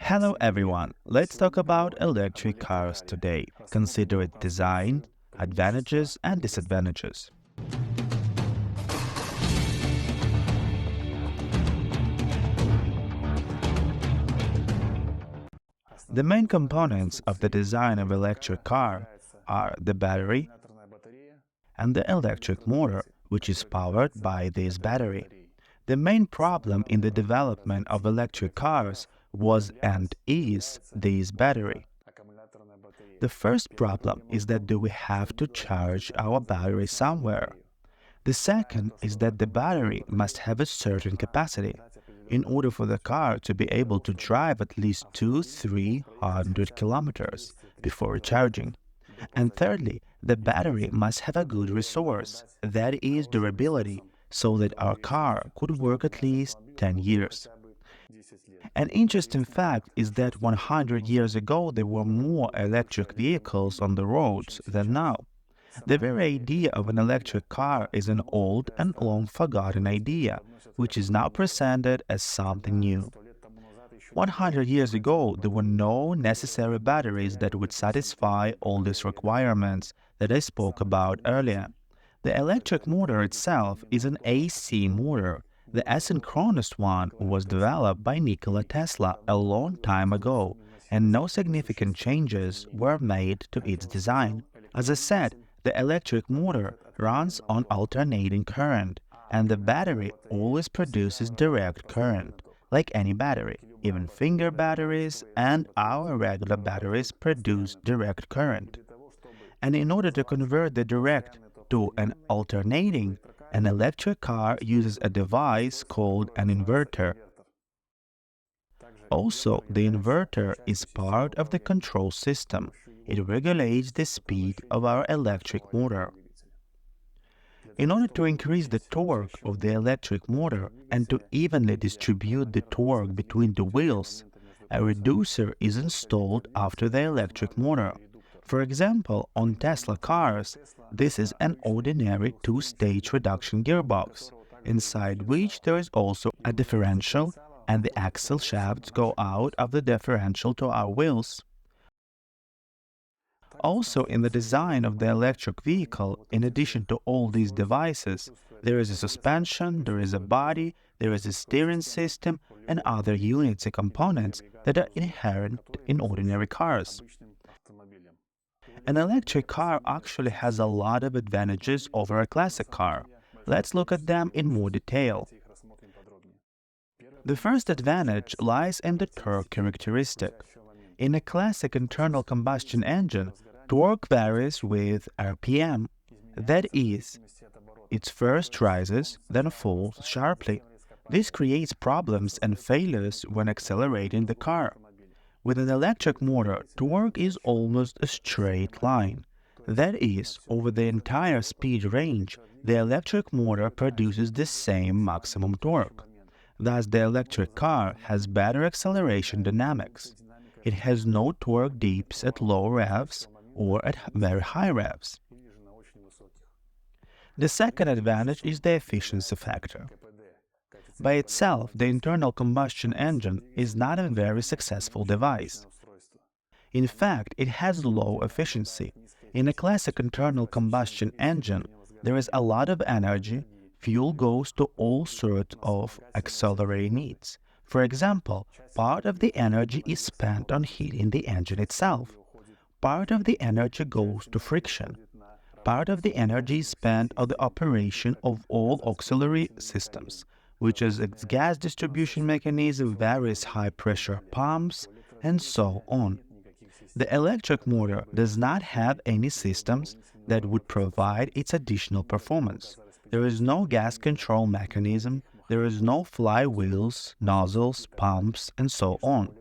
Hello everyone, let's talk about electric cars today. Consider its design, advantages and disadvantages. The main components of the design of electric car are the battery and the electric motor, which is powered by this battery. The main problem in the development of electric cars was and is this battery. The first problem is that do we have to charge our battery somewhere? The second is that the battery must have a certain capacity in order for the car to be able to drive at least 200–300 kilometers before recharging. And thirdly, the battery must have a good resource, that is durability, so that our car could work at least 10 years. An interesting fact is that 100 years ago there were more electric vehicles on the roads than now. The very idea of an electric car is an old and long-forgotten idea, which is now presented as something new. 100 years ago, there were no necessary batteries that would satisfy all these requirements that I spoke about earlier. The electric motor itself is an AC motor. The asynchronous one was developed by Nikola Tesla a long time ago, and no significant changes were made to its design. As I said, the electric motor runs on alternating current, and the battery always produces direct current, like any battery. Even finger batteries and our regular batteries produce direct current. And in order to convert the direct to an alternating, an electric car uses a device called an inverter. Also, the inverter is part of the control system. It regulates the speed of our electric motor. In order to increase the torque of the electric motor and to evenly distribute the torque between the wheels, a reducer is installed after the electric motor. For example, on Tesla cars, this is an ordinary two-stage reduction gearbox, inside which there is also a differential, and the axle shafts go out of the differential to our wheels. Also, in the design of the electric vehicle, in addition to all these devices, there is a suspension, there is a body, there is a steering system, and other units and components that are inherent in ordinary cars. An electric car actually has a lot of advantages over a classic car. Let's look at them in more detail. The first advantage lies in the torque characteristic. In a classic internal combustion engine, torque varies with RPM. That is, it first rises, then falls sharply. This creates problems and failures when accelerating the car. With an electric motor, torque is almost a straight line. That is, over the entire speed range, the electric motor produces the same maximum torque. Thus, the electric car has better acceleration dynamics. It has no torque dips at low revs or at very high revs. The second advantage is the efficiency factor. By itself, the internal combustion engine is not a very successful device. In fact, it has low efficiency. In a classic internal combustion engine, there is a lot of energy. Fuel goes to all sorts of auxiliary needs. For example, part of the energy is spent on heating the engine itself. Part of the energy goes to friction. Part of the energy is spent on the operation of all auxiliary systems, which is its gas distribution mechanism, various high-pressure pumps, and so on. The electric motor does not have any systems that would provide its additional performance. There is no gas control mechanism, there is no flywheels, nozzles, pumps, and so on.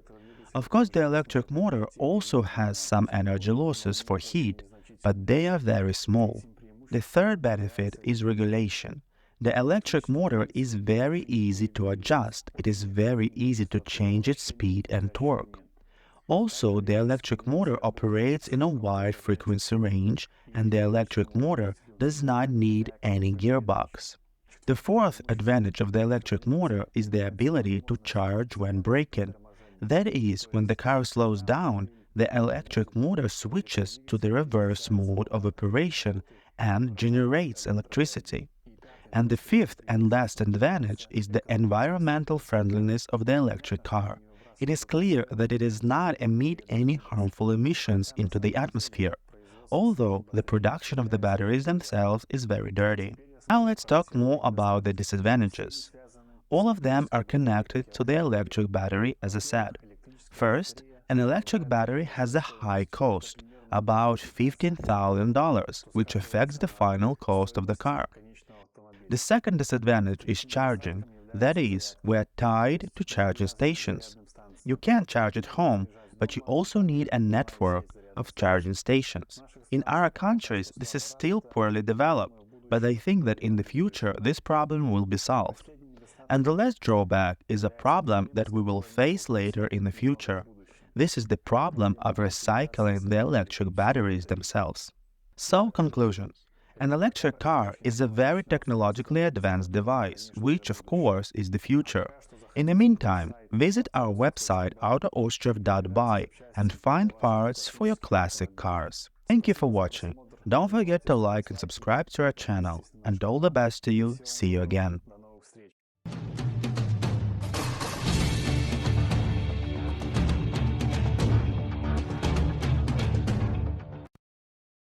Of course, the electric motor also has some energy losses for heat, but they are very small. The third benefit is regulation. The electric motor is very easy to adjust. It is very easy to change its speed and torque. Also, the electric motor operates in a wide frequency range, and the electric motor does not need any gearbox. The fourth advantage of the electric motor is the ability to charge when braking. That is, when the car slows down, the electric motor switches to the reverse mode of operation and generates electricity. And the fifth and last advantage is the environmental friendliness of the electric car. It is clear that it does not emit any harmful emissions into the atmosphere, although the production of the batteries themselves is very dirty. Now let's talk more about the disadvantages. All of them are connected to the electric battery, as I said. First, an electric battery has a high cost, about $15,000, which affects the final cost of the car. The second disadvantage is charging. That is, we are tied to charging stations. You can charge at home, but you also need a network of charging stations. In our countries, this is still poorly developed, but I think that in the future this problem will be solved. And the last drawback is a problem that we will face later in the future. This is the problem of recycling the electric batteries themselves. So, conclusion. An electric car is a very technologically advanced device, which of course is the future. In the meantime, visit our website autoostrov.by and find parts for your classic cars. Thank you for watching. Don't forget to like and subscribe to our channel. And all the best to you. See you again.